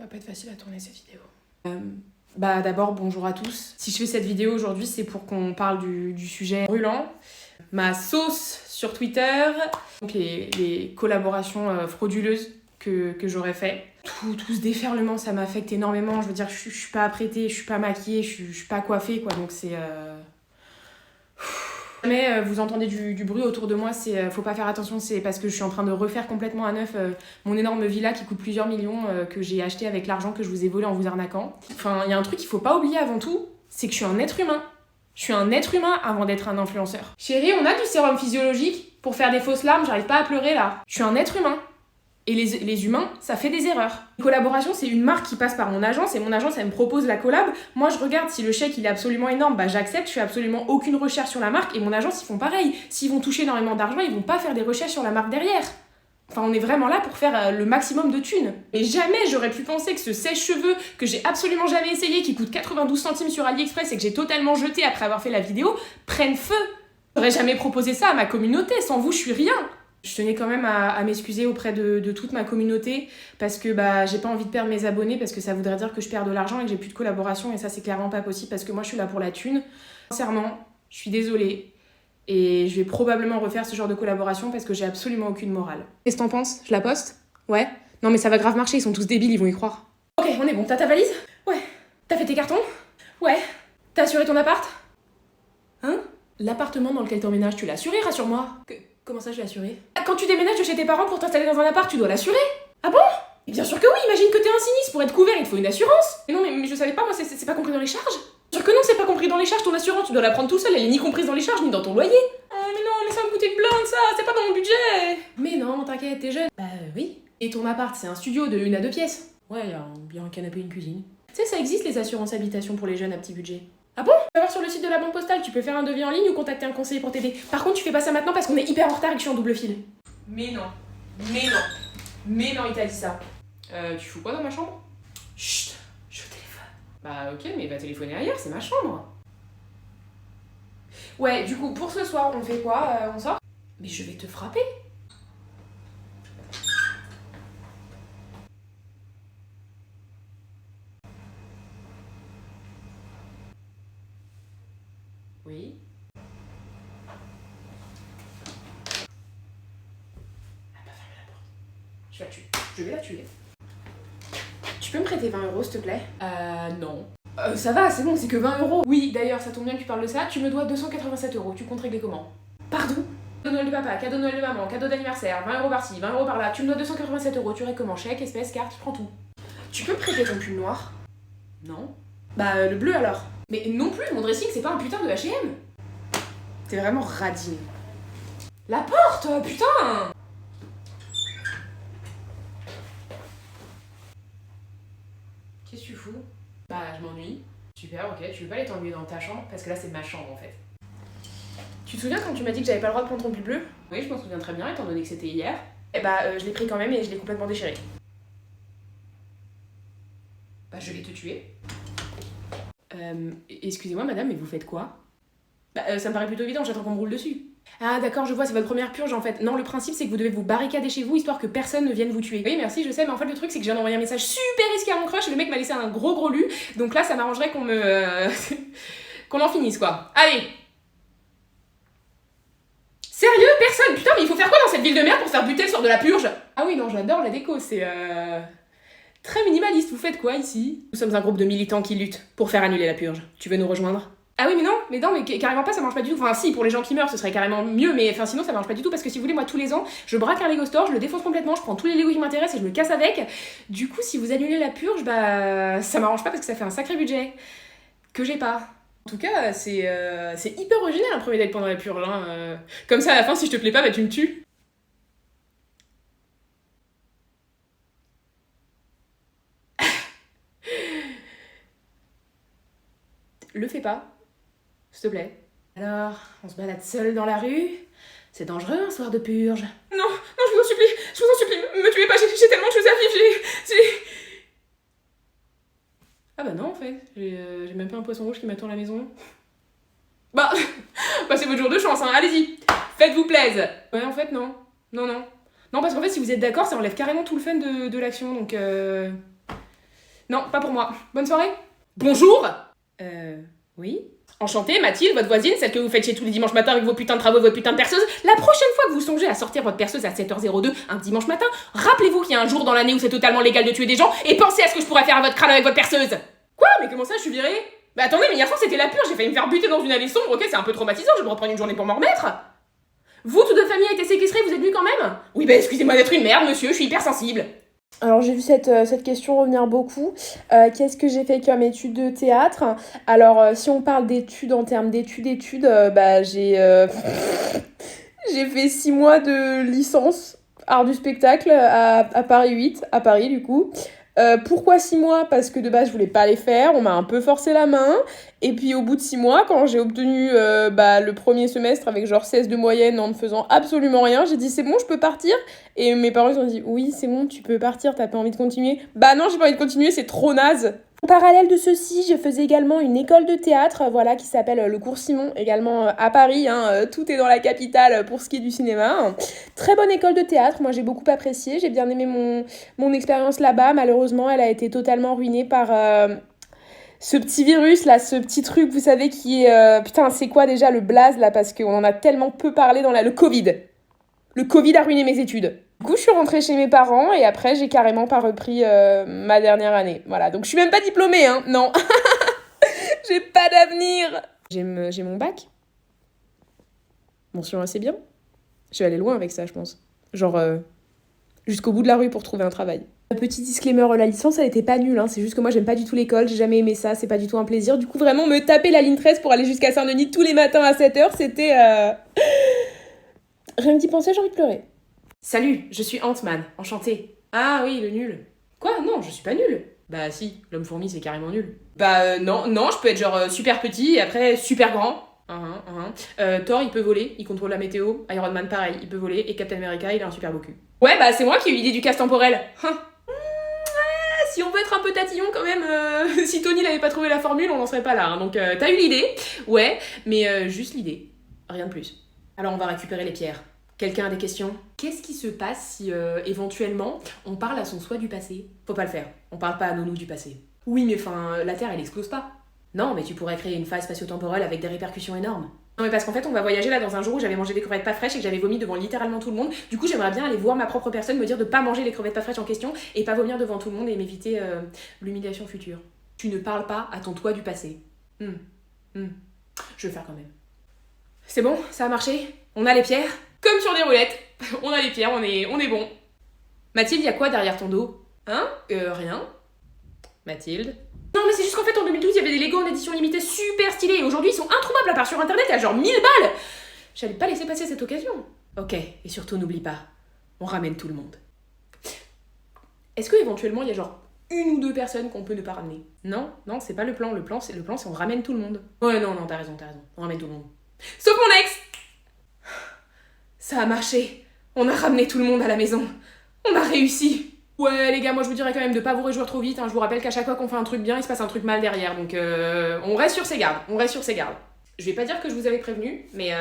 va pas être facile à tourner cette vidéo. D'abord, bonjour à tous. Si je fais cette vidéo aujourd'hui, c'est pour qu'on parle du sujet brûlant. Ma sauce sur Twitter, donc les collaborations frauduleuses que j'aurais fait. Tout ce déferlement, ça m'affecte énormément. Je veux dire, je suis pas apprêtée, je suis pas maquillée, je suis pas coiffée, quoi. Donc c'est... Mais vous entendez du bruit autour de moi, faut pas faire attention, c'est parce que je suis en train de refaire complètement à neuf mon énorme villa qui coûte plusieurs millions que j'ai acheté avec l'argent que je vous ai volé en vous arnaquant. Enfin, il y a un truc qu'il faut pas oublier avant tout, c'est que je suis un être humain. Je suis un être humain avant d'être un influenceur. Chérie, on a du sérum physiologique pour faire des fausses larmes, j'arrive pas à pleurer là. Je suis un être humain. Et les humains, ça fait des erreurs. Une collaboration, c'est une marque qui passe par mon agence et mon agence, elle me propose la collab. Moi, je regarde si le chèque, il est absolument énorme, j'accepte, je fais absolument aucune recherche sur la marque et mon agence, ils font pareil. S'ils vont toucher énormément d'argent, ils vont pas faire des recherches sur la marque derrière. Enfin, on est vraiment là pour faire le maximum de thunes. Et jamais j'aurais pu penser que ce sèche-cheveux que j'ai absolument jamais essayé, qui coûte 92 centimes sur AliExpress et que j'ai totalement jeté après avoir fait la vidéo, prenne feu. J'aurais jamais proposé ça à ma communauté, sans vous, je suis rien. Je tenais quand même à m'excuser auprès de toute ma communauté parce que j'ai pas envie de perdre mes abonnés parce que ça voudrait dire que je perds de l'argent et que j'ai plus de collaboration et ça c'est clairement pas possible parce que moi je suis là pour la thune. Sincèrement, je suis désolée et je vais probablement refaire ce genre de collaboration parce que j'ai absolument aucune morale. Qu'est-ce que t'en penses? Je la poste? Ouais? Non mais ça va grave marcher, ils sont tous débiles, ils vont y croire. Ok, on est bon, t'as ta valise? Ouais. T'as fait tes cartons? Ouais. T'as assuré ton appart? Hein? L'appartement dans lequel t'emménages, tu l'as assuré, rassure-moi. Comment ça, je l'ai assuré? Quand tu déménages de chez tes parents pour t'installer dans un appart, tu dois l'assurer? Ah bon? Et bien sûr que oui, imagine que t'es un sinistre, pour être couvert, il te faut une assurance. Mais non, mais je savais pas, moi, c'est pas compris dans les charges. Bien sûr que non, c'est pas compris dans les charges, ton assurance, tu dois la prendre tout seul, elle est ni comprise dans les charges, ni dans ton loyer. Oh, mais non, mais ça va me coûter une blinde, ça, c'est pas dans mon budget. Mais non, t'inquiète, t'es jeune. Oui. Et ton appart, c'est un studio de 1 à 2 pièces. Ouais, y a un canapé et une cuisine. Tu sais, ça existe les assurances habitation pour les jeunes à petit budget. Ah bon? Tu vas voir sur le site de la banque postale, tu peux faire un devis en ligne ou contacter un conseiller pour t'aider. Par contre, tu fais pas ça maintenant parce qu'on est hyper en retard et que je suis en double fil. Mais non, il t'a dit ça. Tu fous quoi dans ma chambre? Chut, je téléphone. Ok, mais va téléphoner ailleurs, c'est ma chambre. Ouais, du coup, pour ce soir, on fait quoi? On sort? Mais je vais te frapper. Oui. Je vais la tuer. Tu peux me prêter 20 € s'il te plaît? Non. Ça va, c'est bon, c'est que 20 €. Oui, d'ailleurs, ça tombe bien que tu parles de ça. Tu me dois 287 €. Tu comptes régler comment? Pardon? Cadeau de Noël de papa, cadeau de Noël de maman, cadeau d'anniversaire, 20 € par-ci, 20 € par-là. Tu me dois 287 €. Tu règles comment? Chèque, espèce, carte, tu prends tout. Tu peux me prêter ton pull noir? Non. Le bleu alors? Mais non plus, mon dressing, c'est pas un putain de H&M. T'es vraiment radine. La porte, putain! Qu'est-ce que tu fous? Je m'ennuie. Super, ok, tu veux pas aller t'ennuyer dans ta chambre? Parce que là, c'est ma chambre en fait. Tu te souviens quand tu m'as dit que j'avais pas le droit de prendre ton pull bleu? Oui, je m'en souviens très bien, étant donné que c'était hier. Je l'ai pris quand même et je l'ai complètement déchiré. Je vais te tuer. Excusez-moi madame, mais vous faites quoi? Ça me paraît plutôt évident, j'attends qu'on me roule dessus. Ah d'accord, je vois, c'est votre première purge en fait. Non, le principe c'est que vous devez vous barricader chez vous histoire que personne ne vienne vous tuer. Oui, merci, je sais, mais en fait le truc c'est que je viens d'envoyer un message super risqué à mon crush et le mec m'a laissé un gros lu. Donc là, ça m'arrangerait qu'on qu'on en finisse quoi. Allez! Sérieux? Personne? Putain, mais il faut faire quoi dans cette ville de merde pour faire buter le sort de la purge? Ah oui, non, j'adore la déco, c'est très minimaliste. Vous faites quoi ici? Nous sommes un groupe de militants qui luttent pour faire annuler la purge. Tu veux nous rejoindre? Ah oui, mais non, carrément pas, ça marche pas du tout. Enfin, si, pour les gens qui meurent, ce serait carrément mieux, mais sinon, ça marche pas du tout parce que si vous voulez, moi, tous les ans, je braque un Lego Store, je le défonce complètement, je prends tous les Lego qui m'intéressent et je me casse avec. Du coup, si vous annulez la purge, ça m'arrange pas parce que ça fait un sacré budget que j'ai pas. En tout cas, c'est hyper original un premier date pendant la purge. Hein. Comme ça, à la fin, si je te plais pas, tu me tues. Le fais pas. S'il te plaît. Alors, on se balade seul dans la rue? C'est dangereux un soir de purge. Non, je vous en supplie, me tuez pas, j'ai tellement de choses à vivre, Ah non, en fait, j'ai même pas un poisson rouge qui m'attend à la maison. C'est votre jour de chance, hein, allez-y, faites-vous plaisir. Ouais, en fait, non. Non, parce qu'en fait, si vous êtes d'accord, ça enlève carrément tout le fun de l'action, donc Non, pas pour moi. Bonne soirée. Bonjour. Oui. Enchantée, Mathilde, votre voisine, celle que vous faites chez tous les dimanches matins avec vos putains de travaux et vos putains de perceuses. La prochaine fois que vous songez à sortir votre perceuse à 7h02 un dimanche matin, rappelez-vous qu'il y a un jour dans l'année où c'est totalement légal de tuer des gens et pensez à ce que je pourrais faire à votre crâne avec votre perceuse. Quoi? Mais comment ça, je suis virée? Bah attendez, mais hier soir c'était la purge, j'ai failli me faire buter dans une allée sombre, ok, c'est un peu traumatisant, je vais me reprendre une journée pour m'en remettre. Vous, toute votre famille a été séquestrée, vous êtes venus quand même? Oui, bah excusez-moi d'être une merde, monsieur, je suis hypersensible. Alors j'ai vu cette question revenir beaucoup. Qu'est-ce que j'ai fait comme études de théâtre? Alors si on parle d'études en termes d'études, bah j'ai fait 6 mois de licence art du spectacle à Paris 8, à Paris du coup. Pourquoi 6 mois? Parce que de base je voulais pas les faire, on m'a un peu forcé la main. Et puis au bout de 6 mois, quand j'ai obtenu le premier semestre avec genre 16 de moyenne en ne faisant absolument rien, j'ai dit c'est bon, je peux partir. Et mes parents ils ont dit oui c'est bon, tu peux partir, t'as pas envie de continuer? Bah non, j'ai pas envie de continuer, c'est trop naze. En parallèle de ceci, je faisais également une école de théâtre, voilà, qui s'appelle le Cours Simon, également à Paris, tout est dans la capitale pour ce qui est du cinéma. Très bonne école de théâtre, moi j'ai beaucoup apprécié, j'ai bien aimé mon expérience là-bas. Malheureusement, elle a été totalement ruinée par ce petit virus là, ce petit truc, vous savez, qui est... putain, c'est quoi déjà le blaze là, parce qu'on en a tellement peu parlé dans le Covid. Le Covid a ruiné mes études. Du coup, je suis rentrée chez mes parents et après, j'ai carrément pas repris ma dernière année. Voilà, donc je suis même pas diplômée, hein, non. J'ai pas d'avenir. J'ai mon bac. Mention assez bien. Je vais aller loin avec ça, je pense. Genre, jusqu'au bout de la rue pour trouver un travail. Petit disclaimer, la licence, elle était pas nulle, hein. C'est juste que moi, j'aime pas du tout l'école, j'ai jamais aimé ça, c'est pas du tout un plaisir. Du coup, vraiment, me taper la ligne 13 pour aller jusqu'à Saint-Denis tous les matins à 7h, c'était... Rien que d'y penser, j'ai envie de pleurer. Salut, je suis Ant-Man, enchantée. Ah oui, le nul. Quoi? Non, je suis pas nul. Bah si, l'homme fourmi c'est carrément nul. Bah non, je peux être genre super petit et après super grand. Thor il peut voler, il contrôle la météo. Iron Man pareil, il peut voler. Et Captain America il a un super beau cul. Ouais bah c'est moi qui ai eu l'idée du casse temporel. Si on veut être un peu tatillon quand même, si Tony n'avait pas trouvé la formule on n'en serait pas là. Hein. Donc t'as eu l'idée, ouais, mais juste l'idée, rien de plus. Alors on va récupérer les pierres. Quelqu'un a des questions? Qu'est-ce qui se passe si, éventuellement, on parle à son soi du passé? Faut pas le faire. On parle pas à nos nous du passé. Oui, mais enfin, la Terre, elle explose pas. Non, mais tu pourrais créer une phase spatio-temporelle avec des répercussions énormes. Non, mais parce qu'en fait, on va voyager là dans un jour où j'avais mangé des crevettes pas fraîches et que j'avais vomi devant littéralement tout le monde. Du coup, j'aimerais bien aller voir ma propre personne, me dire de pas manger les crevettes pas fraîches en question et pas vomir devant tout le monde et m'éviter l'humiliation future. Tu ne parles pas à ton toi du passé. Je vais le faire quand même. C'est bon? Ça a marché? On a les pierres? Comme sur des roulettes. On a les pierres, on est bon. Mathilde, y a quoi derrière ton dos? Hein? Rien. Mathilde? Non, mais c'est juste qu'en fait, en 2012, il y avait des Lego en édition limitée super stylés. Et aujourd'hui, ils sont introuvables à part sur internet à genre 1000 balles. J'allais pas laisser passer cette occasion. Ok, et surtout, n'oublie pas, on ramène tout le monde. Est-ce que éventuellement, il y a genre une ou deux personnes qu'on peut ne pas ramener? Non, c'est pas le plan. Le plan, c'est on ramène tout le monde. Ouais, non, t'as raison. On ramène tout le monde. Sauf mon ex! Ça a marché. On a ramené tout le monde à la maison. On a réussi. Ouais, les gars, moi je vous dirais quand même de pas vous réjouir trop vite. Hein. Je vous rappelle qu'à chaque fois qu'on fait un truc bien, il se passe un truc mal derrière. Donc on reste sur ses gardes. Je vais pas dire que je vous avais prévenu, mais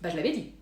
bah je l'avais dit.